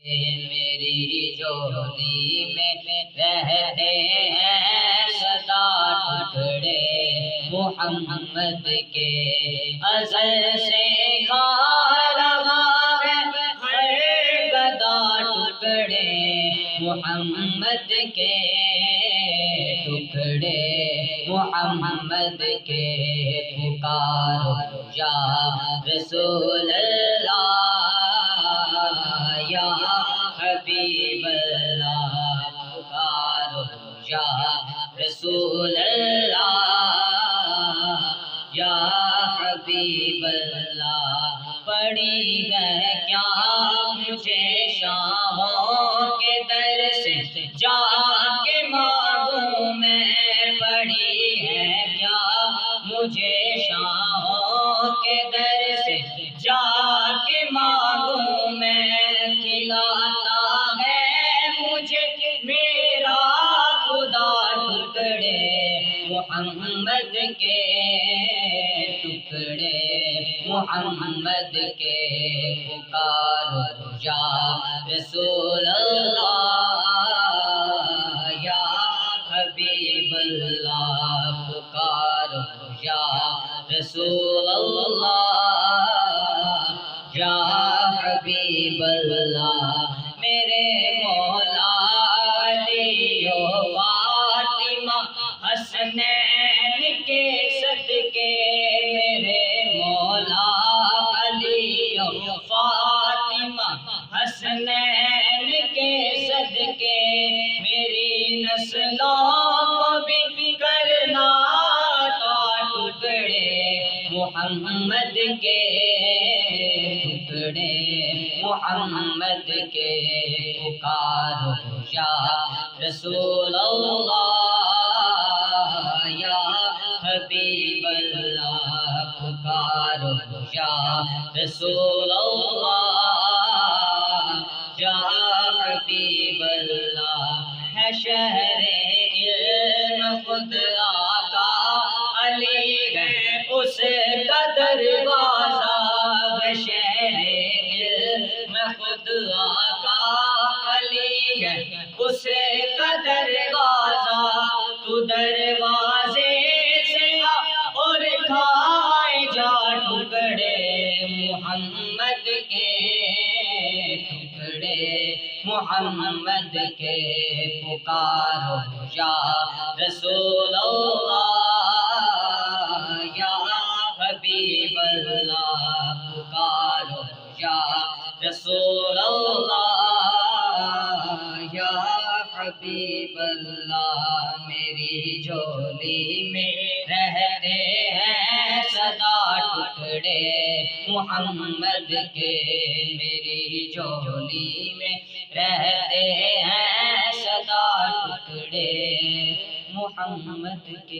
میری جولی میں رہتے ہیں سدا ٹکڑے محمد کے، ازل سے کھا رہا ہے ہر گدا ٹکڑے محمد کے، ٹکڑے محمد کے، پکارو یا رسول اللہ یا حبیب اللہ، پکارو یا رسول اللہ یا حبیب اللہ۔ پڑی ہے کیا مجھے شاہوں کے در سے جا کے مانگوں میں، پڑی ہے کیا مجھے شاہوں کے در سے جا کے مانگوں میں، کھلاتا ہے مجھے میرا خدا ٹکڑے محمد کے، ٹکڑے محمد کے، پکارو یا رسول اللہ یا حبیب اللہ، پکارو یا رسول اللہ یا حبیب اللہ۔ میرے مولا علی و فاطمہ حسنین کے صدقے، میرے مولا علی و فاطمہ حسنین کے صدقے، میری نسلوں کو بھی کرنا ٹکڑے محمد کے، ٹکڑے محمد کے، پکارو یا رسول اللہ یا حبیب اللہ، پکارو یا رسول اللہ یا حبیب اللہ۔ ہے شہر علم خود آقا علی ہے اس کا دروازہ، ہے شہر علم خود آقا علی ہے اس کا دروازہ، تو دروازے سے آ اور کھائے جا ٹکڑے محمد کے، ٹکڑے محمد کے، پکارو یا رسول اللہ یا حبیب اللہ، پکارو یا رسول اللہ یا حبیب اللہ۔ میری جولی میں رہتے ہیں سدا ٹکڑے محمد کے، میری جولی میں رہتے ہیں سدا ٹکڑے محمد کے۔